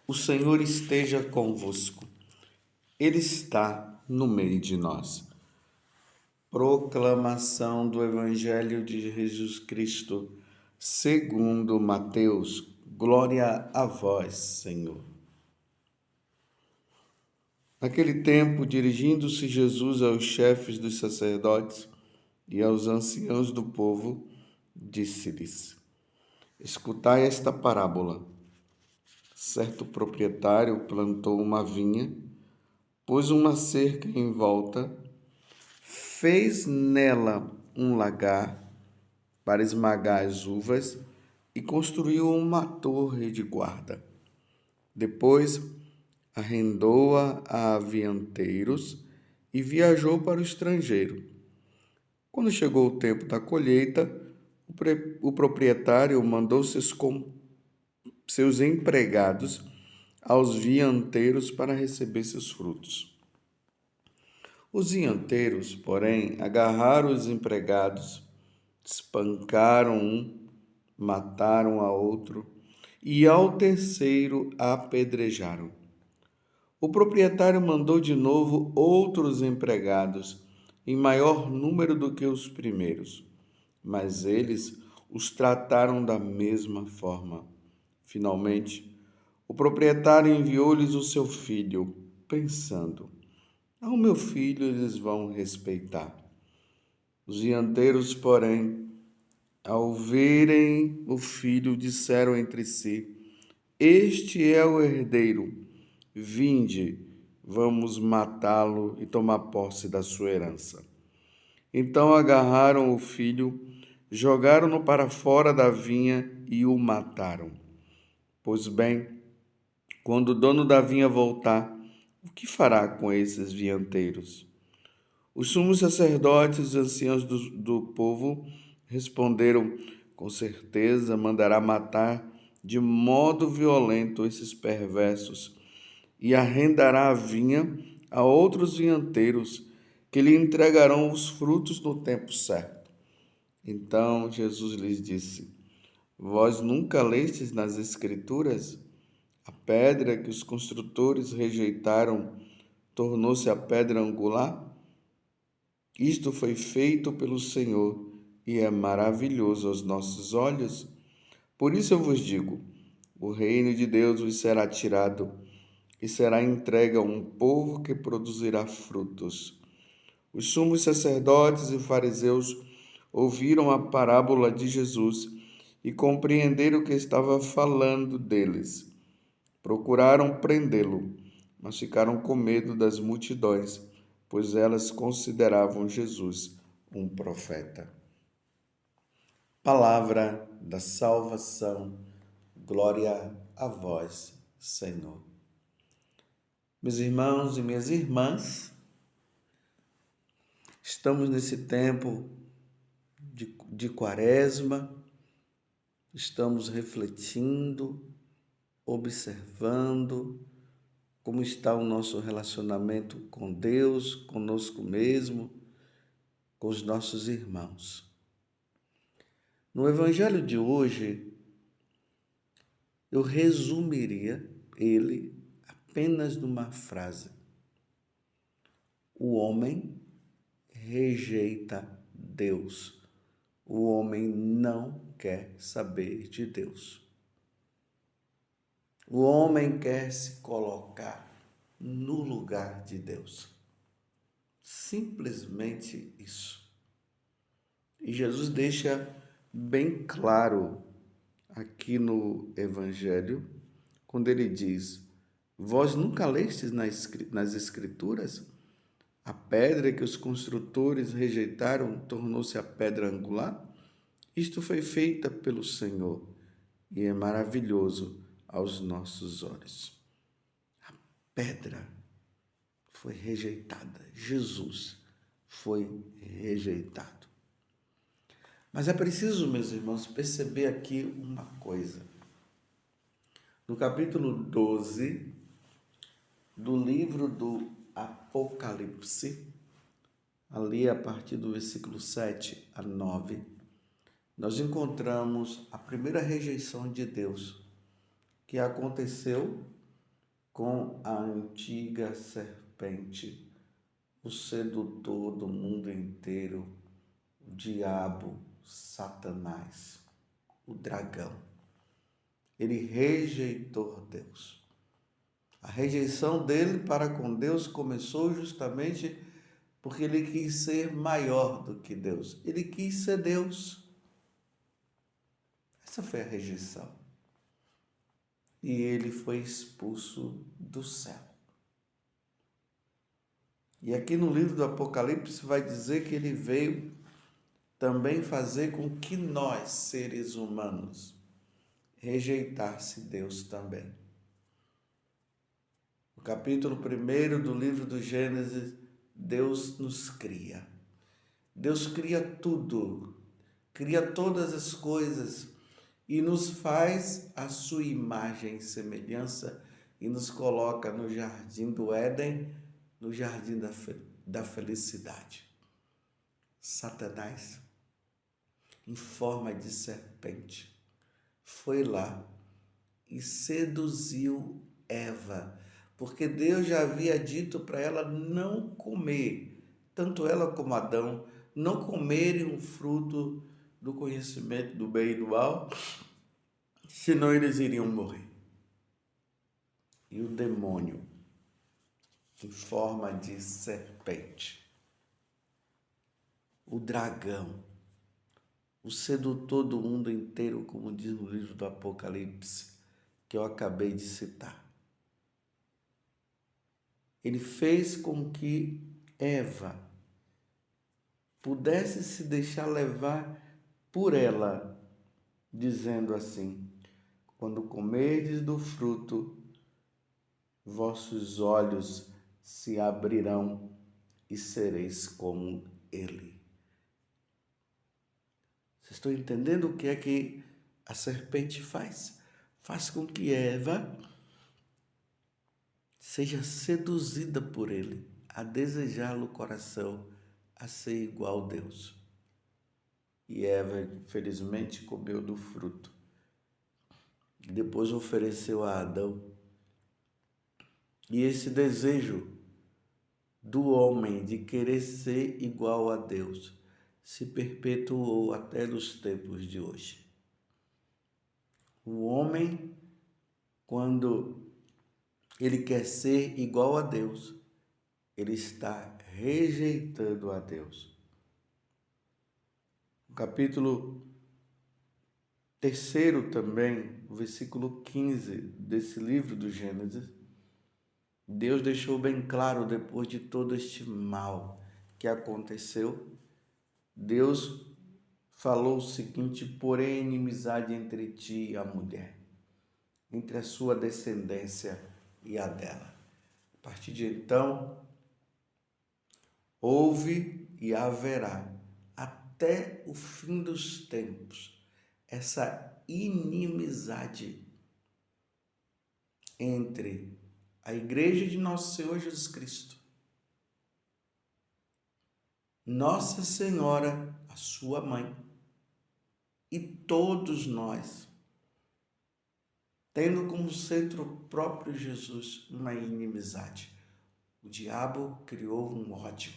O Senhor esteja convosco. Ele está no meio de nós. Proclamação do Evangelho de Jesus Cristo, segundo Mateus. Glória a vós, Senhor. Naquele tempo, dirigindo-se Jesus aos chefes dos sacerdotes e aos anciãos do povo, disse-lhes: Escutai esta parábola. Certo proprietário plantou uma vinha, pôs uma cerca em volta, fez nela um lagar para esmagar as uvas e construiu uma torre de guarda. Depois arrendou-a a avianteiros e viajou para o estrangeiro. Quando chegou o tempo da colheita, o proprietário mandou seus empregados aos vianteiros para receber seus frutos. Os vianteiros, porém, agarraram os empregados, espancaram um, mataram a outro e ao terceiro apedrejaram. O proprietário mandou de novo outros empregados, em maior número do que os primeiros, mas eles os trataram da mesma forma. Finalmente, o proprietário enviou-lhes o seu filho, pensando: ao meu filho eles vão respeitar. Os vianteiros, porém, ao verem o filho, disseram entre si: este é o herdeiro. Vinde, vamos matá-lo e tomar posse da sua herança. Então agarraram o filho, jogaram-no para fora da vinha e o mataram. Pois bem, quando o dono da vinha voltar, o que fará com esses vianteiros? Os sumos sacerdotes e os anciãos do povo responderam: com certeza mandará matar de modo violento esses perversos e arrendará a vinha a outros vianteiros que lhe entregarão os frutos no tempo certo. Então Jesus lhes disse: vós nunca lestes nas Escrituras? A pedra que os construtores rejeitaram tornou-se a pedra angular? Isto foi feito pelo Senhor e é maravilhoso aos nossos olhos. Por isso eu vos digo: o reino de Deus vos será tirado e será entregue a um povo que produzirá frutos. Os sumos sacerdotes e fariseus ouviram a parábola de Jesus e compreenderam que estava falando deles. Procuraram prendê-lo, mas ficaram com medo das multidões, pois elas consideravam Jesus um profeta. Palavra da salvação, glória a vós, Senhor. Meus irmãos e minhas irmãs, estamos nesse tempo de Quaresma, estamos refletindo, observando como está o nosso relacionamento com Deus, conosco mesmo, com os nossos irmãos. No Evangelho de hoje, eu resumiria ele apenas numa frase: o homem rejeita Deus. O homem não quer saber de Deus. O homem quer se colocar no lugar de Deus. Simplesmente isso. E Jesus deixa bem claro aqui no Evangelho, quando ele diz: vós nunca lestes nas Escrituras? A pedra que os construtores rejeitaram tornou-se a pedra angular? Isto foi feita pelo Senhor e é maravilhoso aos nossos olhos. A pedra foi rejeitada. Jesus foi rejeitado. Mas é preciso, meus irmãos, perceber aqui uma coisa. No capítulo 12 do livro do Apocalipse, ali a partir do versículo 7 a 9, nós encontramos a primeira rejeição de Deus, que aconteceu com a antiga serpente, o sedutor do mundo inteiro, o diabo, Satanás, o dragão. Ele rejeitou Deus. A rejeição dele para com Deus começou justamente porque ele quis ser maior do que Deus. Ele quis ser Deus. Essa foi a rejeição. E ele foi expulso do céu. E aqui no livro do Apocalipse vai dizer que ele veio também fazer com que nós, seres humanos, rejeitasse Deus também. No capítulo 1 do livro do Gênesis, Deus nos cria. Deus cria tudo, cria todas as coisas e nos faz a sua imagem e semelhança e nos coloca no jardim do Éden, no jardim da felicidade. Satanás, em forma de serpente, foi lá e seduziu Eva, porque Deus já havia dito para ela não comer, tanto ela como Adão, não comerem um fruto do conhecimento do bem e do mal, senão eles iriam morrer. E o demônio, em forma de serpente, o dragão, o sedutor do mundo inteiro, como diz no livro do Apocalipse, que eu acabei de citar. Ele fez com que Eva pudesse se deixar levar por ela, dizendo assim: quando comerdes do fruto, vossos olhos se abrirão e sereis como ele. Vocês estão entendendo o que é que a serpente faz? Faz com que Eva seja seduzida por ele, a desejá-lo o coração, a ser igual a Deus. E Eva, infelizmente, comeu do fruto. E depois ofereceu a Adão. E esse desejo do homem de querer ser igual a Deus se perpetuou até nos tempos de hoje. O homem, quando ele quer ser igual a Deus, ele está rejeitando a Deus. No capítulo 3 também, o versículo 15 desse livro do Gênesis, Deus deixou bem claro, depois de todo este mal que aconteceu, Deus falou o seguinte: porém, inimizade entre ti e a mulher, entre a sua descendência e a dela. A partir de então, houve e haverá, até o fim dos tempos, essa inimizade entre a Igreja de Nosso Senhor Jesus Cristo, Nossa Senhora, a sua mãe, e todos nós, tendo como centro o próprio Jesus, uma inimizade. O diabo criou um ódio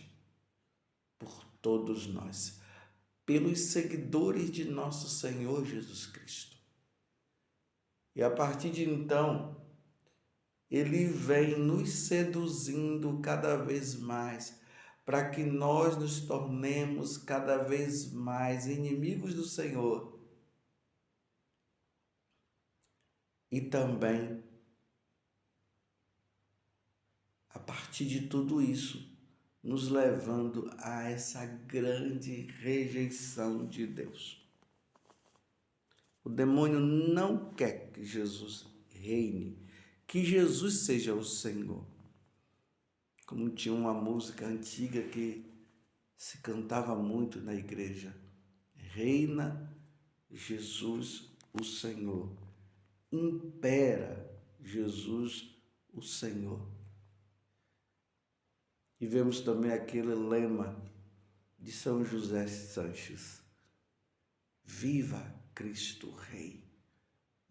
por todos nós, pelos seguidores de nosso Senhor Jesus Cristo. E a partir de então, ele vem nos seduzindo cada vez mais, para que nós nos tornemos cada vez mais inimigos do Senhor. E também, a partir de tudo isso, nos levando a essa grande rejeição de Deus. O demônio não quer que Jesus reine, que Jesus seja o Senhor. Como tinha uma música antiga que se cantava muito na igreja: reina Jesus o Senhor, impera Jesus o Senhor. E vemos também aquele lema de São José Sanches: viva Cristo Rei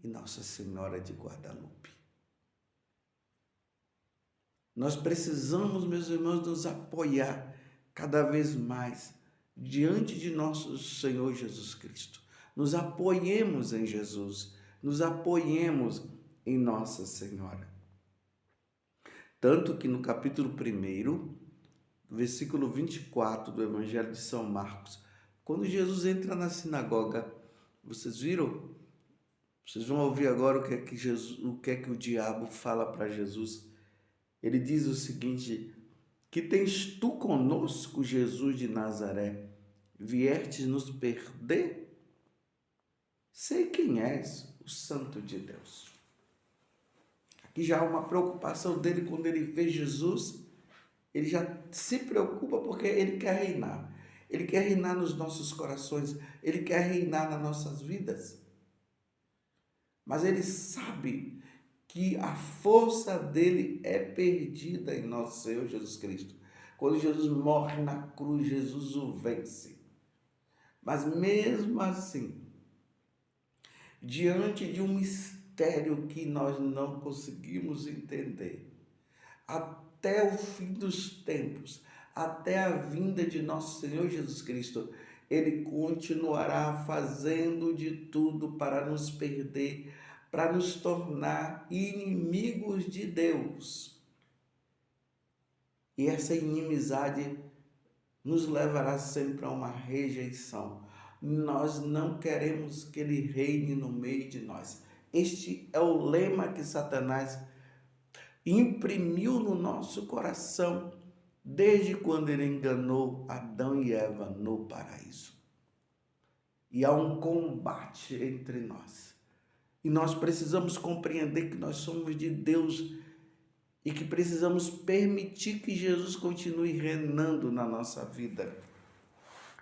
e Nossa Senhora de Guadalupe. Nós precisamos, meus irmãos, nos apoiar cada vez mais diante de nosso Senhor Jesus Cristo. Nos apoiemos em Jesus, nos apoiemos em Nossa Senhora. Tanto que no capítulo 1, versículo 24 do Evangelho de São Marcos, quando Jesus entra na sinagoga, vocês viram? Vocês vão ouvir agora o que é que o diabo fala para Jesus. Ele diz o seguinte: que tens tu conosco, Jesus de Nazaré? Viestes nos perder? Sei quem és, o Santo de Deus. Aqui já há uma preocupação dele quando ele vê Jesus. Ele já se preocupa porque ele quer reinar. Ele quer reinar nos nossos corações. Ele quer reinar nas nossas vidas. Mas ele sabe que a força dele é perdida em nosso Senhor Jesus Cristo. Quando Jesus morre na cruz, Jesus o vence. Mas mesmo assim, diante de um mistério que nós não conseguimos entender, até o fim dos tempos, até a vinda de nosso Senhor Jesus Cristo, ele continuará fazendo de tudo para nos perder, para nos tornar inimigos de Deus. E essa inimizade nos levará sempre a uma rejeição. Nós não queremos que ele reine no meio de nós. Este é o lema que Satanás imprimiu no nosso coração desde quando ele enganou Adão e Eva no paraíso. E há um combate entre nós. E nós precisamos compreender que nós somos de Deus e que precisamos permitir que Jesus continue reinando na nossa vida,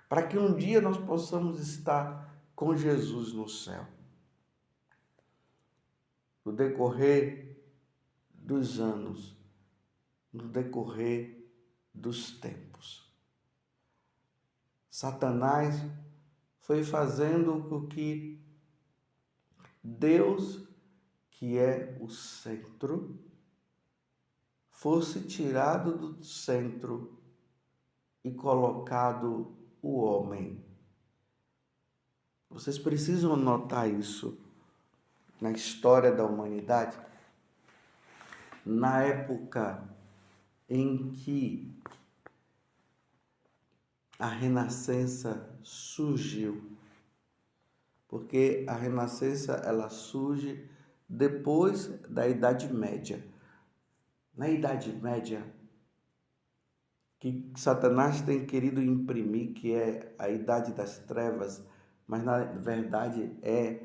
para que um dia nós possamos estar com Jesus no céu. No decorrer dos anos, no decorrer dos tempos, Satanás foi fazendo com que Deus, que é o centro, fosse tirado do centro e colocado o homem. Vocês precisam notar isso na história da humanidade. Na época em que a Renascença surgiu, porque a Renascença ela surge depois da Idade Média. Na Idade Média, que Satanás tem querido imprimir, que é a Idade das Trevas, mas na verdade é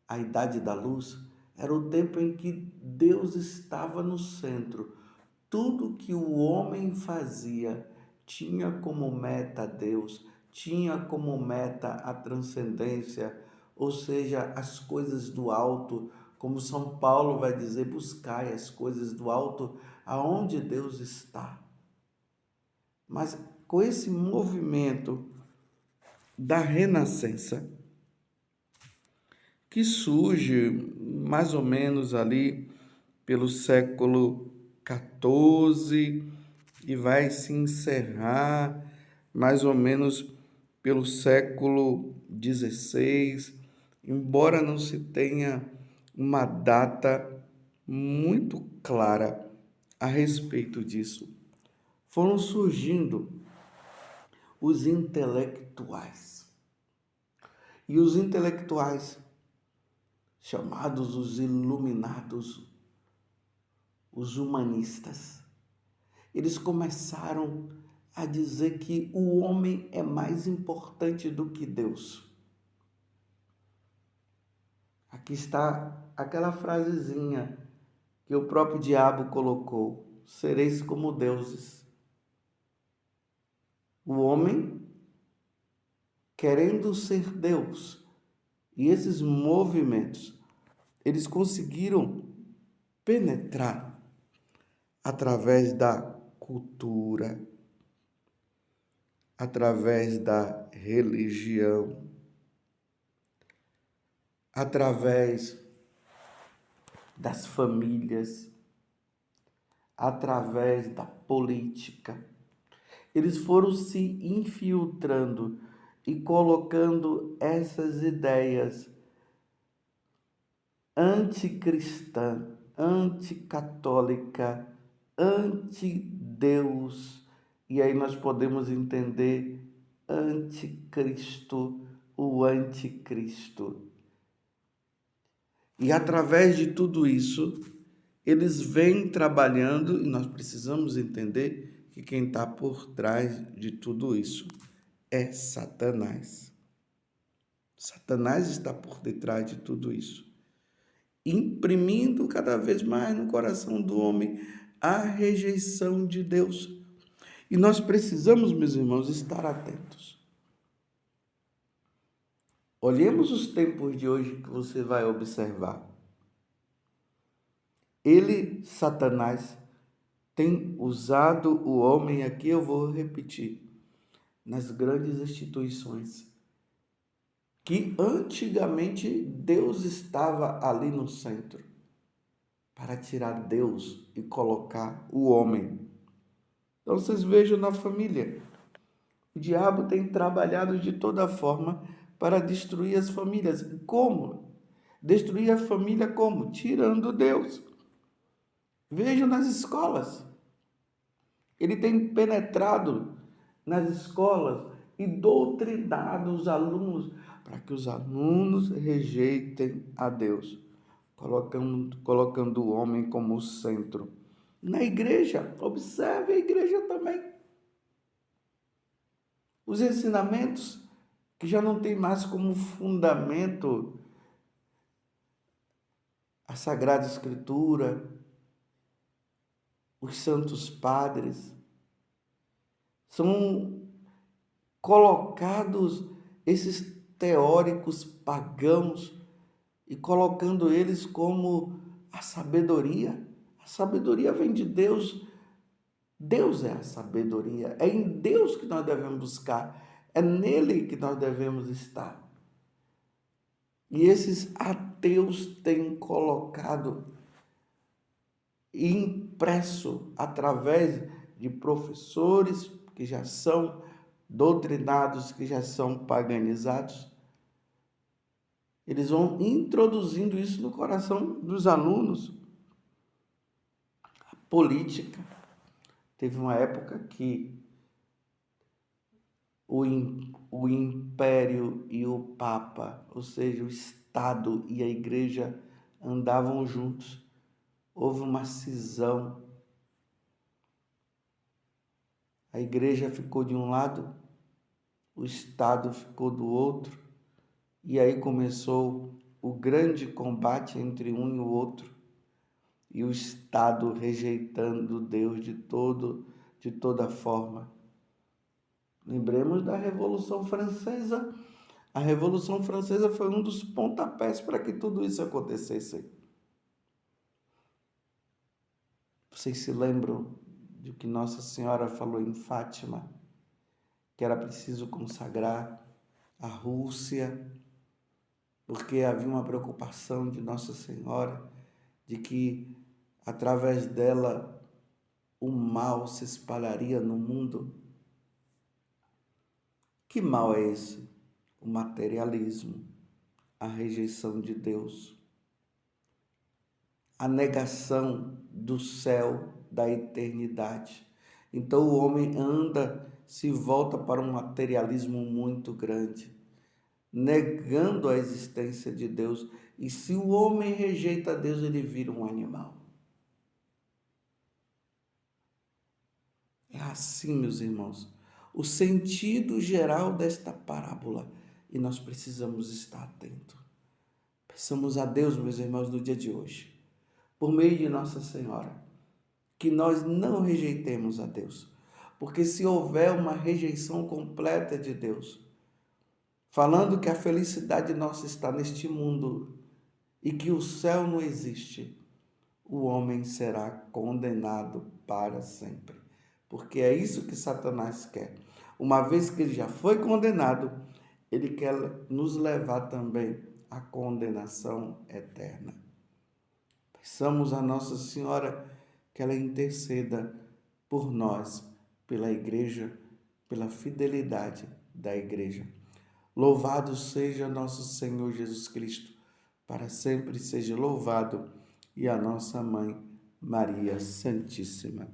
a Idade da Luz, era o tempo em que Deus estava no centro. Tudo que o homem fazia tinha como meta Deus, tinha como meta a transcendência, ou seja, as coisas do alto, como São Paulo vai dizer, buscai as coisas do alto, aonde Deus está. Mas com esse movimento da Renascença, que surge mais ou menos ali pelo século XIV e vai se encerrar mais ou menos pelo século XVI, embora não se tenha uma data muito clara a respeito disso. Foram surgindo os intelectuais. E os intelectuais, chamados os iluminados, os humanistas, eles começaram a dizer que o homem é mais importante do que Deus. Aqui está aquela frasezinha que o próprio diabo colocou: sereis como deuses. O homem querendo ser Deus. E esses movimentos, eles conseguiram penetrar através da cultura, através da religião, através das famílias, através da política. Eles foram se infiltrando e colocando essas ideias anticristã, anticatólica, anti-Deus. E aí nós podemos entender anticristo, o anticristo. E através de tudo isso, eles vêm trabalhando e nós precisamos entender que quem está por trás de tudo isso é Satanás. Satanás está por detrás de tudo isso, imprimindo cada vez mais no coração do homem a rejeição de Deus. E nós precisamos, meus irmãos, estar atentos. Olhemos os tempos de hoje que você vai observar. Satanás, tem usado o homem, aqui eu vou repetir, nas grandes instituições, que antigamente Deus estava ali no centro, para tirar Deus e colocar o homem. Então vocês vejam na família, o diabo tem trabalhado de toda forma para destruir as famílias. Como? Destruir a família como? Tirando Deus. Vejam nas escolas. Ele tem penetrado nas escolas e doutrinado os alunos para que os alunos rejeitem a Deus, colocando o homem como centro. Na igreja, observe a igreja também. Os ensinamentos que já não tem mais como fundamento a Sagrada Escritura, os santos padres, são colocados esses teóricos pagãos e colocando eles como a sabedoria. A sabedoria vem de Deus. Deus é a sabedoria. É em Deus que nós devemos buscar. É nele que nós devemos estar. E esses ateus têm colocado e impresso através de professores que já são doutrinados, que já são paganizados. Eles vão introduzindo isso no coração dos alunos. A política. Teve uma época que o império e o papa, ou seja, o Estado e a igreja andavam juntos. Houve uma cisão. A igreja ficou de um lado, o Estado ficou do outro, e aí começou o grande combate entre um e o outro, e o Estado rejeitando Deus de toda forma. Lembremos da Revolução Francesa. A Revolução Francesa foi um dos pontapés para que tudo isso acontecesse. Vocês se lembram de que Nossa Senhora falou em Fátima, que era preciso consagrar a Rússia, porque havia uma preocupação de Nossa Senhora de que através dela o mal se espalharia no mundo. Que mal é esse? O materialismo, a rejeição de Deus, a negação do céu, da eternidade. Então o homem se volta para um materialismo muito grande, negando a existência de Deus. E se o homem rejeita Deus, ele vira um animal. É assim, meus irmãos, o sentido geral desta parábola, e nós precisamos estar atentos. Peçamos a Deus, meus irmãos, no dia de hoje, por meio de Nossa Senhora, que nós não rejeitemos a Deus, porque se houver uma rejeição completa de Deus, falando que a felicidade nossa está neste mundo e que o céu não existe, o homem será condenado para sempre. Porque é isso que Satanás quer. Uma vez que ele já foi condenado, ele quer nos levar também à condenação eterna. Peçamos a Nossa Senhora que ela interceda por nós, pela Igreja, pela fidelidade da Igreja. Louvado seja nosso Senhor Jesus Cristo, para sempre seja louvado, e a nossa Mãe, Maria Santíssima.